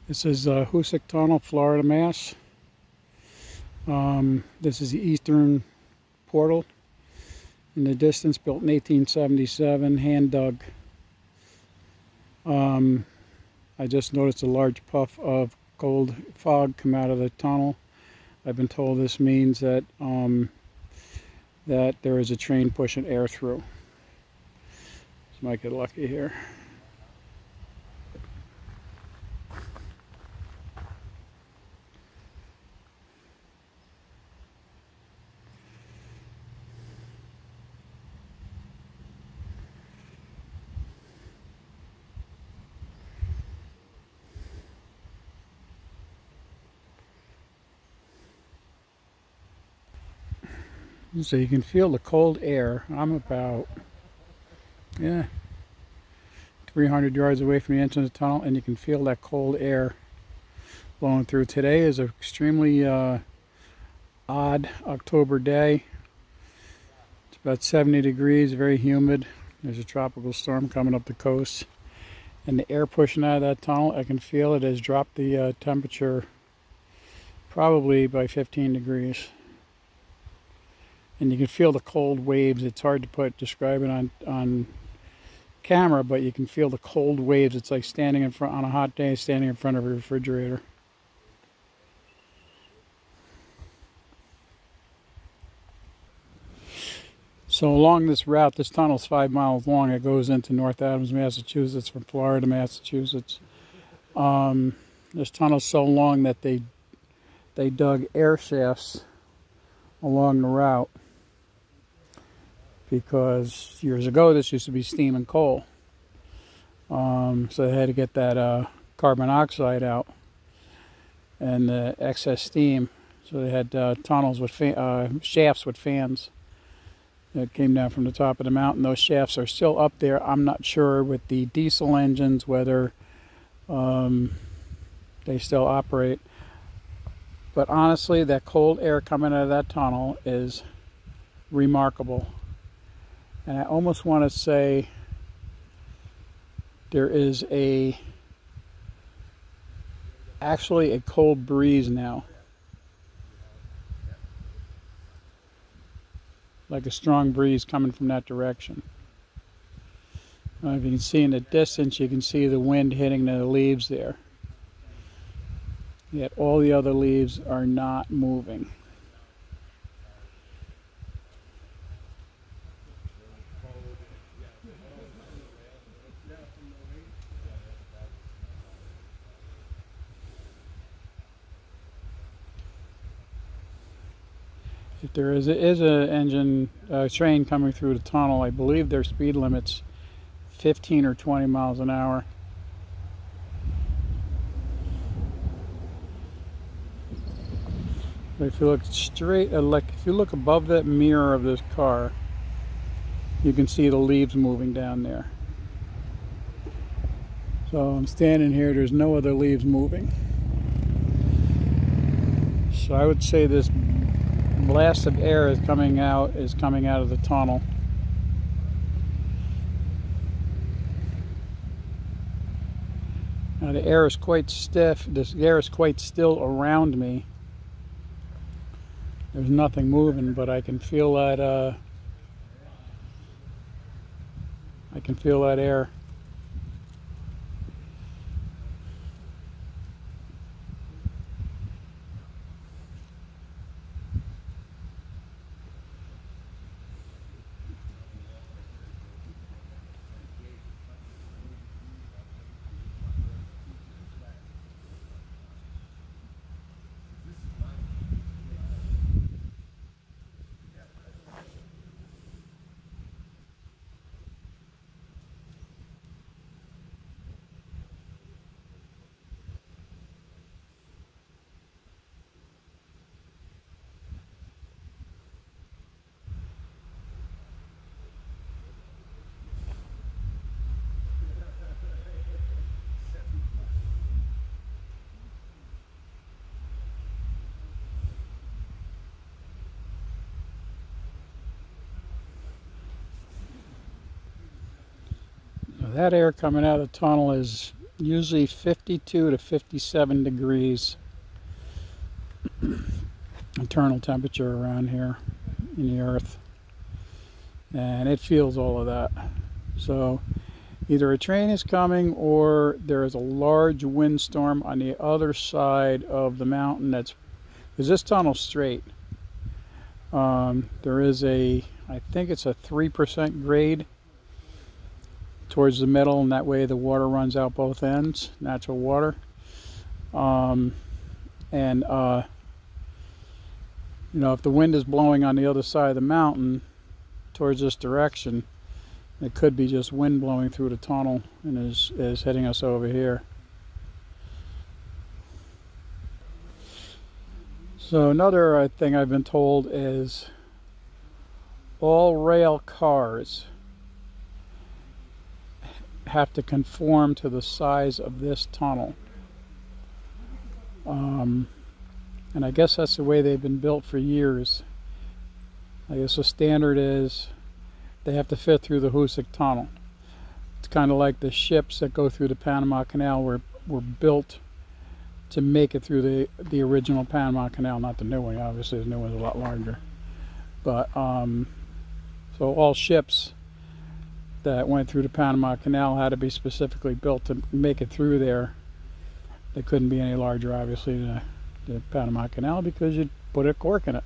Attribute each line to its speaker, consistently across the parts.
Speaker 1: This is Hoosac Tunnel, Florida, Mass. This is the eastern portal. In the distance, built in 1877, hand dug. I just noticed a large puff of cold fog come out of the tunnel. I've been told this means that that there is a train pushing air through. So might get lucky here. So you can feel the cold air. I'm about 300 yards away from the entrance of the tunnel, and you can feel that cold air blowing through. Today is an extremely odd October day. It's about 70 degrees, very humid. There's a tropical storm coming up the coast, and the air pushing out of that tunnel, I can feel it has dropped the temperature probably by 15 degrees. And you can feel the cold waves. It's hard to describe it on camera, but you can feel the cold waves. It's like standing in front on a hot day, standing in front of a refrigerator. So along this route, this tunnel's 5 miles long. It goes into North Adams, Massachusetts, from Florida to Massachusetts. This tunnel's so long that they dug air shafts along the route, because years ago this used to be steam and coal. So they had to get that carbon dioxide out and the excess steam. So they had tunnels with shafts with fans that came down from the top of the mountain. Those shafts are still up there. I'm not sure with the diesel engines whether they still operate. But honestly, that cold air coming out of that tunnel is remarkable. And I almost want to say there is actually a cold breeze now. Like a strong breeze coming from that direction. If you can see in the distance, you can see the wind hitting the leaves there. Yet all the other leaves are not moving. If there is a train coming through the tunnel, I believe their speed limit's 15 or 20 miles an hour. But if you look straight, like if you look above that mirror of this car, you can see the leaves moving down there. So I'm standing here, there's no other leaves moving. So I would say this blast of air is coming out of the tunnel. Now the air is quite stiff. This air is quite still around me. There's nothing moving, but I can feel that air. That air coming out of the tunnel is usually 52 to 57 degrees internal temperature around here in the earth, and it feels all of that. So either a train is coming or there is a large windstorm on the other side of the mountain. That's because this tunnel's straight. There is I think it's a 3% grade towards the middle, and that way the water runs out both ends, natural water. You know, if the wind is blowing on the other side of the mountain towards this direction, it could be just wind blowing through the tunnel and is hitting us over here. So another thing I've been told is all rail cars have to conform to the size of this tunnel. And I guess that's the way they've been built for years. I guess the standard is they have to fit through the Hoosac tunnel. It's kind of like the ships that go through the Panama Canal were built to make it through the original Panama Canal, not the new one. Obviously the new one's a lot larger. But so all ships that went through the Panama Canal had to be specifically built to make it through there. They couldn't be any larger, obviously, than the Panama Canal, because you'd put a cork in it.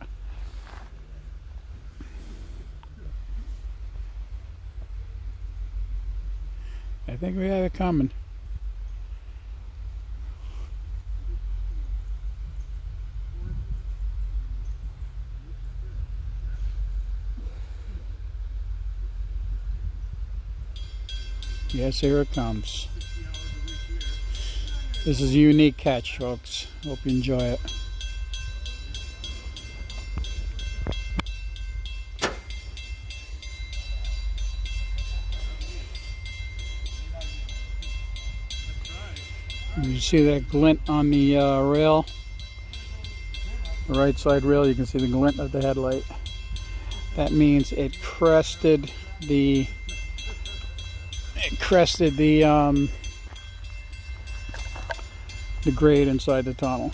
Speaker 1: I think we have it coming. Yes, here it comes. This is a unique catch, folks. Hope you enjoy it. You see that glint on the rail? The right side rail, you can see the glint of the headlight. That means it crested the grade inside the tunnel.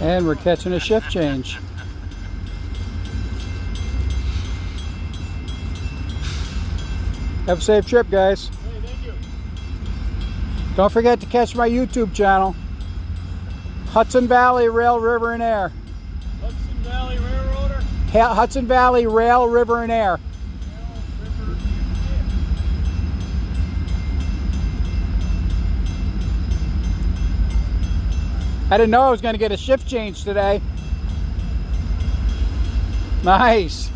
Speaker 1: And we're catching a shift change. Have a safe trip, guys.
Speaker 2: Hey, thank you.
Speaker 1: Don't forget to catch my YouTube channel, Hudson Valley Rail, River and Air.
Speaker 2: Hudson Valley Railroader?
Speaker 1: Hudson Valley Rail, River and Air. I didn't know I was going to get a shift change today. Nice.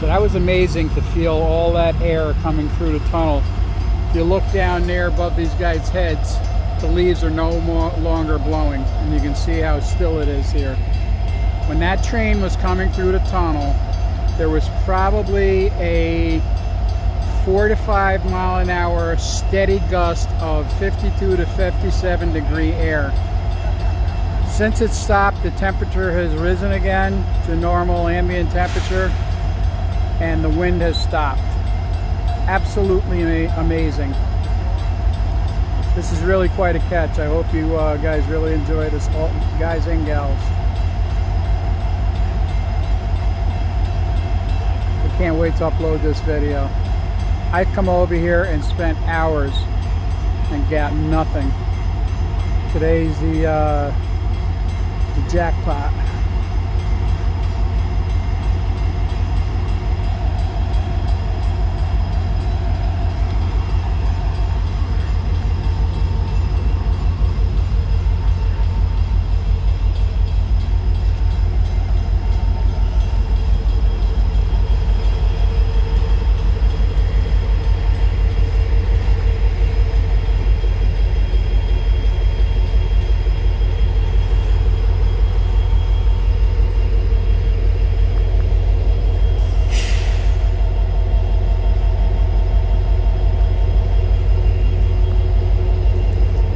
Speaker 1: That was amazing to feel all that air coming through the tunnel. If you look down there above these guys' heads, the leaves are no longer blowing, and you can see how still it is here. When that train was coming through the tunnel, there was probably a 4 to 5 mile an hour steady gust of 52 to 57 degree air. Since it stopped, the temperature has risen again to normal ambient temperature, and the wind has stopped. Absolutely amazing. This is really quite a catch. I hope you guys really enjoy this, guys and gals. I can't wait to upload this video. I've come over here and spent hours and got nothing. Today's the jackpot.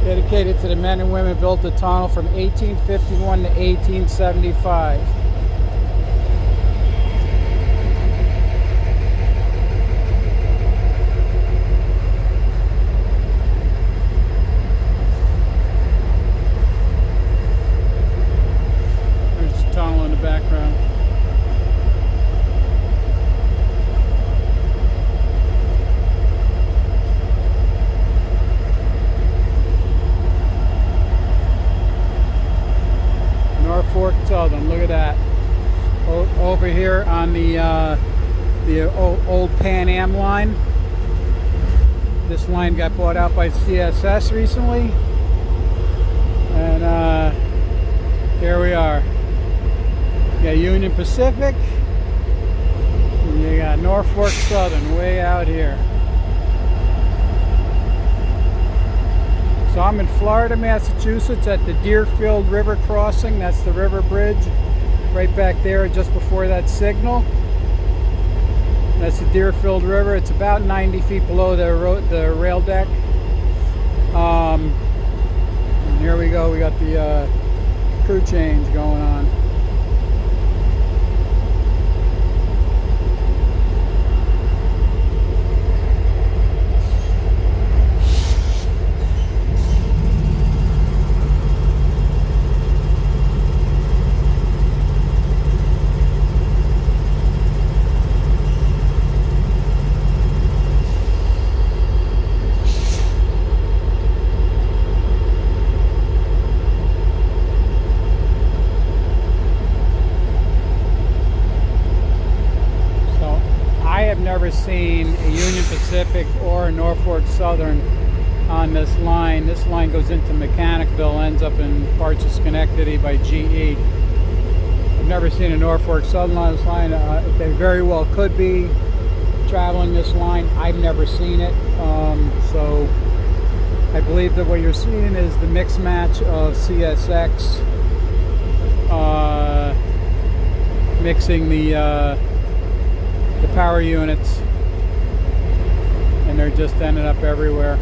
Speaker 1: Dedicated to the men and women who built the tunnel from 1851 to 1875. There's the tunnel in the background. Norfolk Southern, look at that. Over here on the old Pan Am line. This line got bought out by CSS recently. And here we are. You got Union Pacific. And you got Norfolk Southern way out here. So I'm in Florida, Massachusetts at the Deerfield River crossing. That's the river bridge right back there just before that signal. That's the Deerfield River. It's about 90 feet below the rail deck. And here we go. We got the crew change going on. Never seen a Union Pacific or a Norfolk Southern on this line. This line goes into Mechanicville, ends up in parts of Schenectady by GE. I've never seen a Norfolk Southern on this line. They very well could be traveling this line. I've never seen it. So I believe that what you're seeing is the mix match of CSX mixing the power units, and they're just ending up everywhere.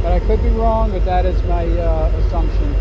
Speaker 1: But I could be wrong, but that is my assumption.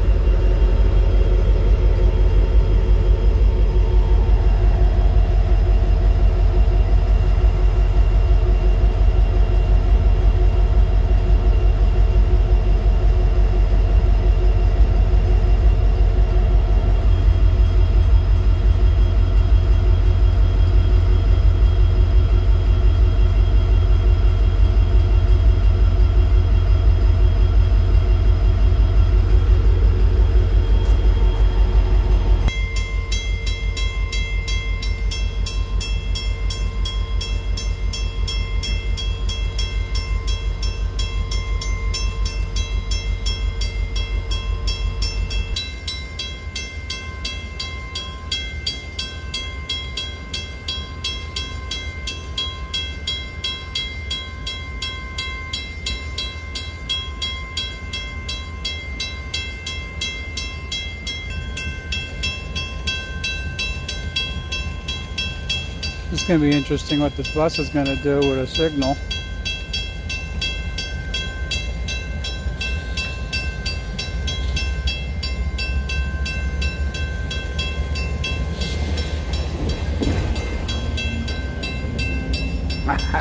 Speaker 1: It's going to be interesting what this bus is going to do with a signal.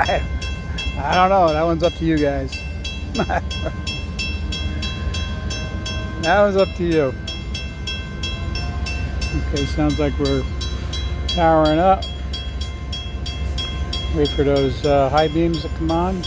Speaker 1: I don't know. That one's up to you guys. That one's up to you. Okay, sounds like we're powering up. Wait for those high beams to come on.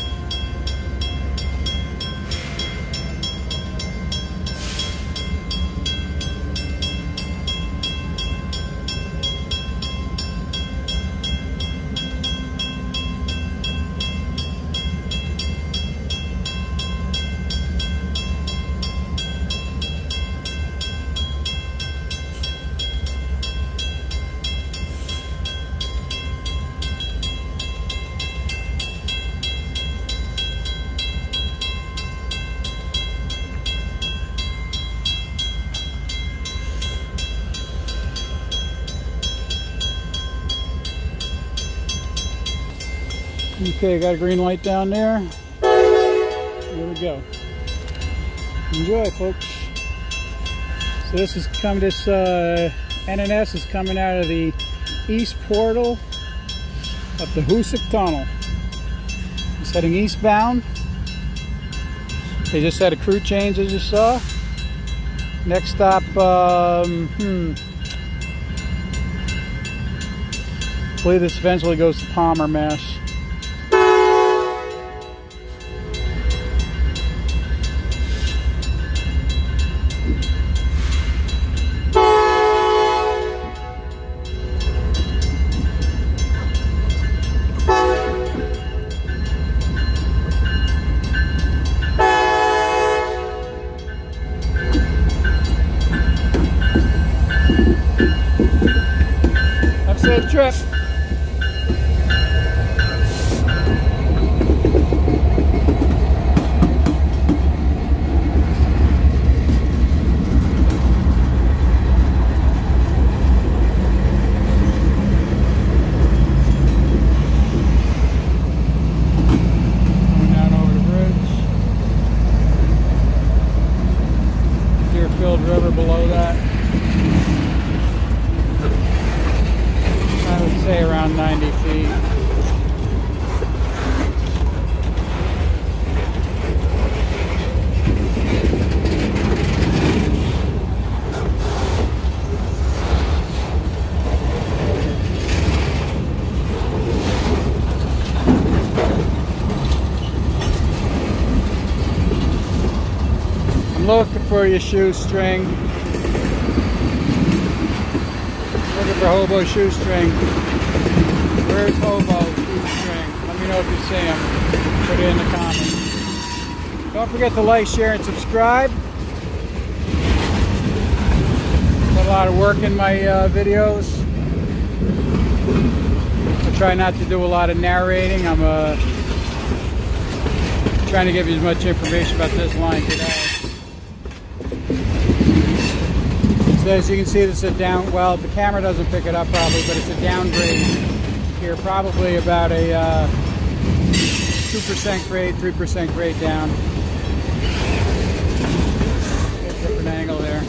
Speaker 1: Okay, got a green light down there. Here we go. Enjoy, folks. So this is coming. This NNS is coming out of the east portal of the Hoosac tunnel. It's heading eastbound. They just had a crew change, as you saw. Next stop, I believe this eventually goes to Palmer, Mass. Safe trip. Going down over the bridge. Deerfield River below that. I would say around 90 feet. I'm looking for your shoestring. Looking for hobo shoestring. Where's hobo shoestring? Let me know if you see him. Put it in the comments. Don't forget to like, share, and subscribe. Put a lot of work in my videos. I try not to do a lot of narrating. I'm trying to give you as much information about this line today. So as you can see, this is a down, well, the camera doesn't pick it up probably, but it's a downgrade here, probably about a 2% grade, 3% grade down. Different angle there.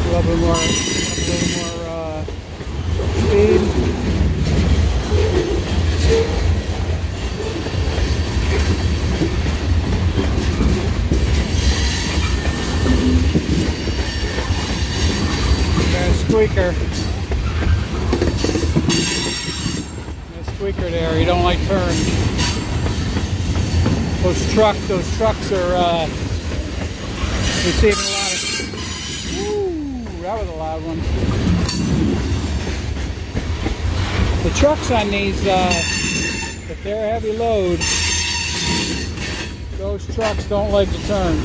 Speaker 1: A little more speed. Got a squeaker. A squeaker there. You don't like turns. Those trucks are receiving a lot of. That was a loud one. The trucks on these, if they're a heavy load, those trucks don't like to turn.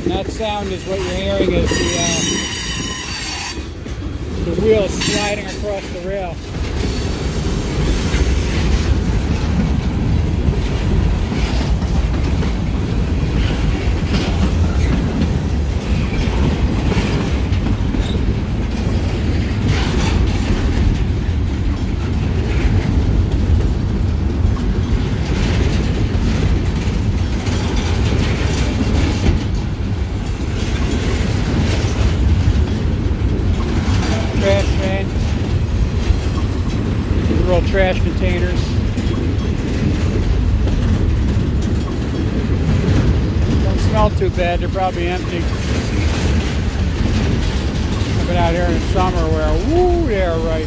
Speaker 1: And that sound is what you're hearing is the wheels sliding across the rail. several trash containers. Don't smell too bad, they're probably empty. I've been out here in summer where, woo, they're right.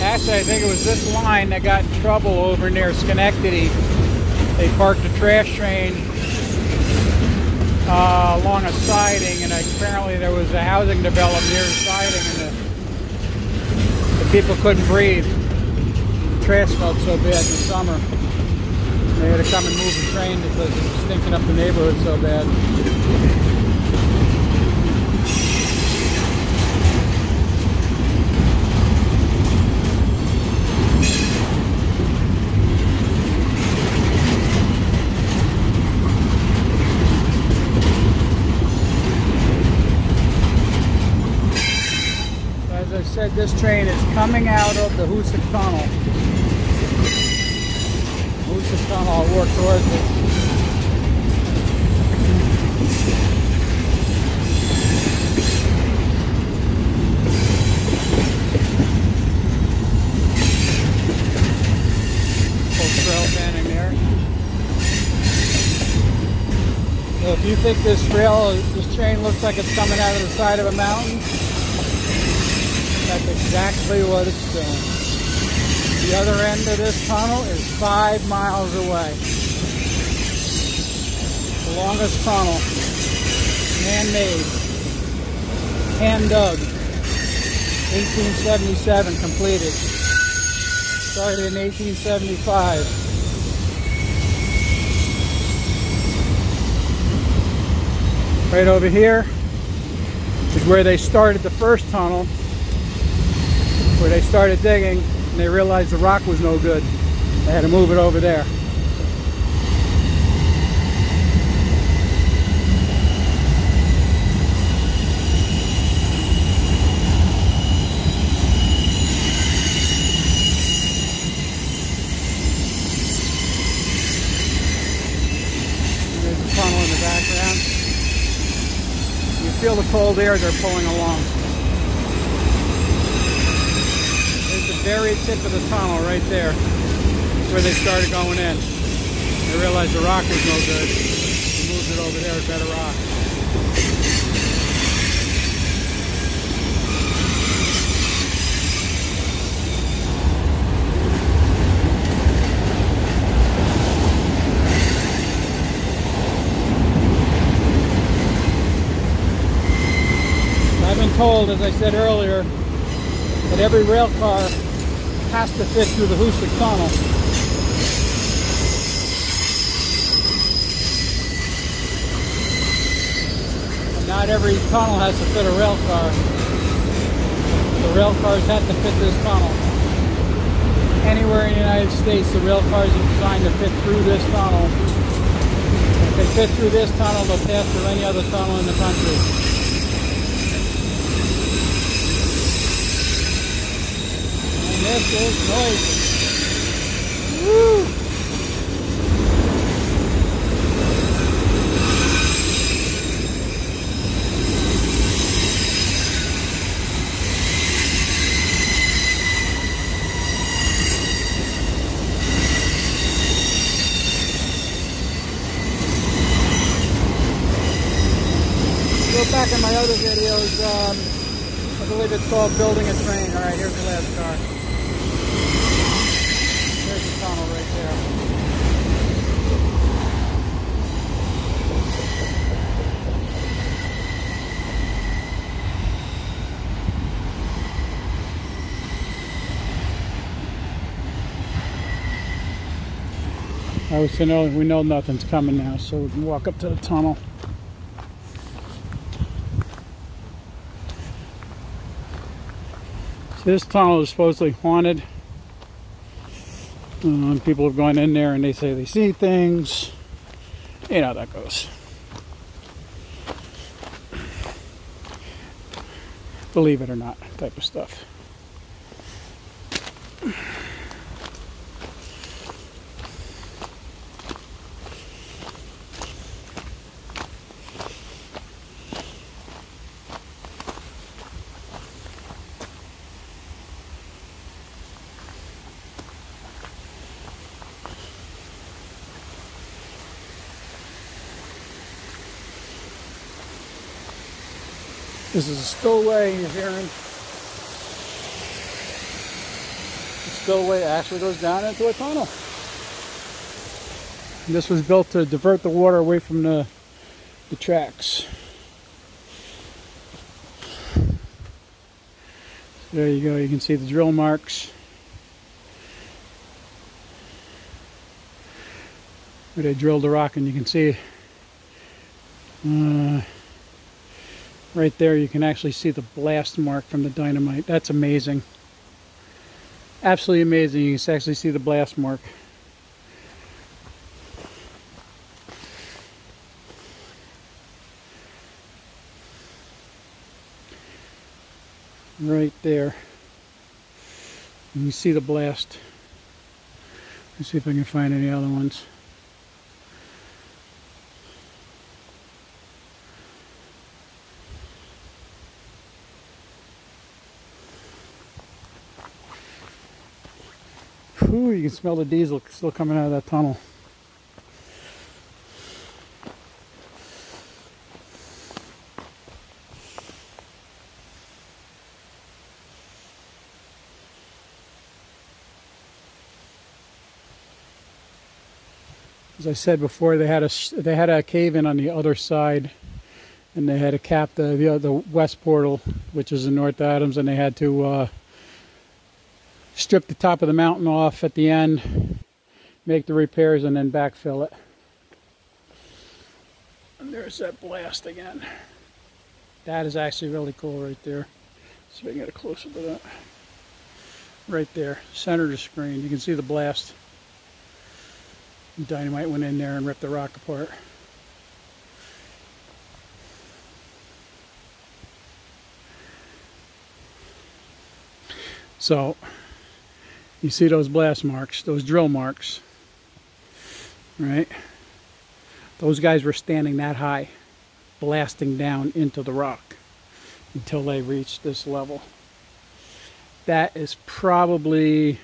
Speaker 1: Actually, I think it was this line that got in trouble over near Schenectady. They parked a trash train along a siding, and apparently there was a housing development near the siding, and the people couldn't breathe. The trash smelled so bad in the summer. They had to come and move the train because it was stinking up the neighborhood so bad. As I said, this train is coming out of the Hoosac Tunnel. Hoosac Tunnel, I'll work towards it. Full trail standing there. So if you think this train looks like it's coming out of the side of a mountain, that's exactly what it's doing. The other end of this tunnel is 5 miles away. The longest tunnel, man-made, hand-dug, 1877 completed. Started in 1875. Right over here is where they started the first tunnel, where they started digging, and they realized the rock was no good. They had to move it over there. And there's a tunnel in the background. You feel the cold air they're pulling along. The very tip of the tunnel right there is where they started going in. They realized the rock was no good. They moved it over there with better rock. I've been told, as I said earlier, that every rail car has to fit through the Hoosac Tunnel. And not every tunnel has to fit a rail car. The rail cars have to fit this tunnel. Anywhere in the United States, the rail cars are designed to fit through this tunnel. If they fit through this tunnel, they'll pass through any other tunnel in the country. This is noisy. Woo! Go back in my other videos, I believe it's called Building a Train. Alright, here's the last car. There's the tunnel right there. I was saying, we know nothing's coming now, so we can walk up to the tunnel. So this tunnel is supposedly haunted. People have gone in there and they say they see things. You know how that goes. Believe it or not, type of stuff. This is a spillway you're hearing. The spillway actually goes down into a tunnel. And this was built to divert the water away from the tracks. There you go, you can see the drill marks. Where they drilled the rock, and you can see right there, you can actually see the blast mark from the dynamite. That's amazing. Absolutely amazing. You can actually see the blast mark. Right there. You can see the blast. Let's see if I can find any other ones. Ooh, you can smell the diesel still coming out of that tunnel. As I said before, they had a cave in on the other side, and they had to cap the west portal, which is in North Adams, and they had to strip the top of the mountain off at the end, make the repairs, and then backfill it. And there's that blast again. That is actually really cool right there. See if I can get a close up of that. Right there, center of the screen, you can see the blast. Dynamite went in there and ripped the rock apart. So, you see those blast marks, those drill marks, right? Those guys were standing that high, blasting down into the rock until they reached this level. That is probably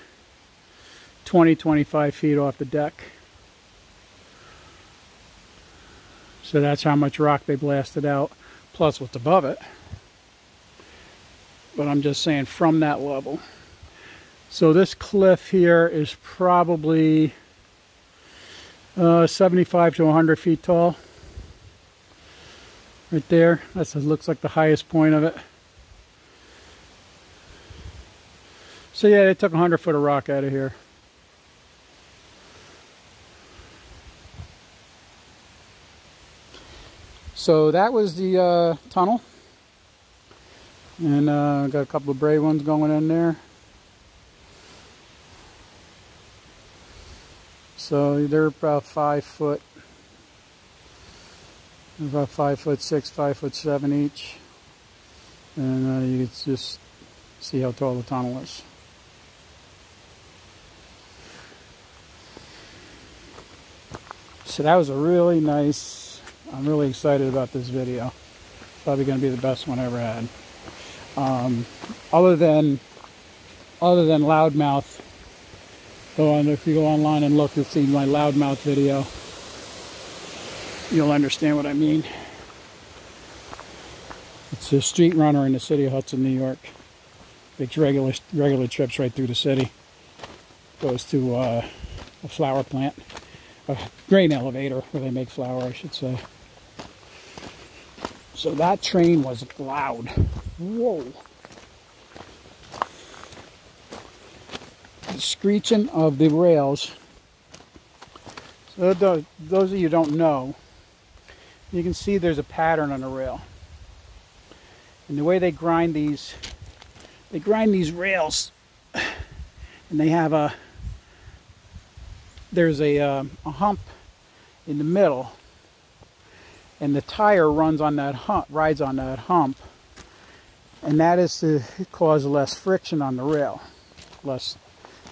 Speaker 1: 20-25 feet off the deck. So that's how much rock they blasted out, plus what's above it. But I'm just saying from that level. So this cliff here is probably 75 to 100 feet tall. Right there, that looks like the highest point of it. So yeah, they took 100 foot of rock out of here. So that was the tunnel, and got a couple of brave ones going in there. So they're about 5 foot, about 5'6", 5'7" each, and you can just see how tall the tunnel is. So that was a really nice. I'm really excited about this video. Probably going to be the best one I ever had. Other than loudmouth. If you go online and look, you'll see my loudmouth video. You'll understand what I mean. It's a street runner in the city of Hudson, New York. Makes regular trips right through the city. Goes to a flower plant. A grain elevator where they make flour, I should say. So that train was loud. Whoa. The screeching of the rails. So those of you who don't know, you can see there's a pattern on the rail. And the way they grind these rails, and they have there's a hump in the middle, and the tire runs on that hump, rides on that hump, and that is to cause less friction on the rail,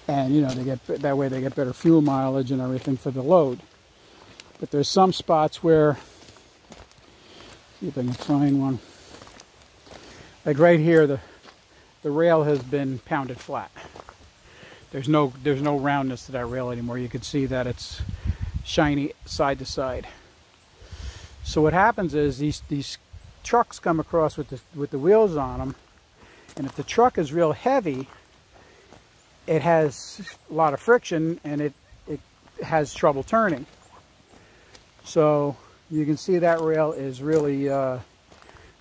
Speaker 1: and you know, that way they get better fuel mileage and everything for the load. But there's some spots where, see if I can find one, like right here, the rail has been pounded flat. There's no roundness to that rail anymore. You can see that it's shiny side to side. So what happens is these trucks come across with the wheels on them, and if the truck is real heavy, it has a lot of friction and it has trouble turning. So you can see that rail is really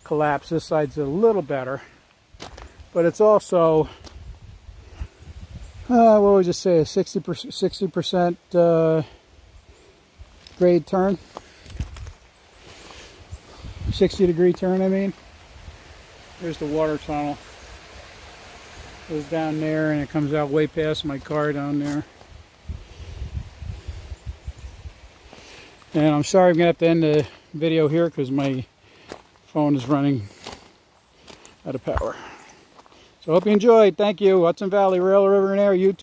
Speaker 1: collapsed. This side's a little better, but it's also what would you say, a 60% grade turn, 60-degree turn. I mean, there's the water tunnel. Goes down there and it comes out way past my car down there. And I'm sorry I'm gonna have to end the video here because my phone is running out of power. So I hope you enjoyed. Thank you. Hudson Valley Rail, River and Air YouTube.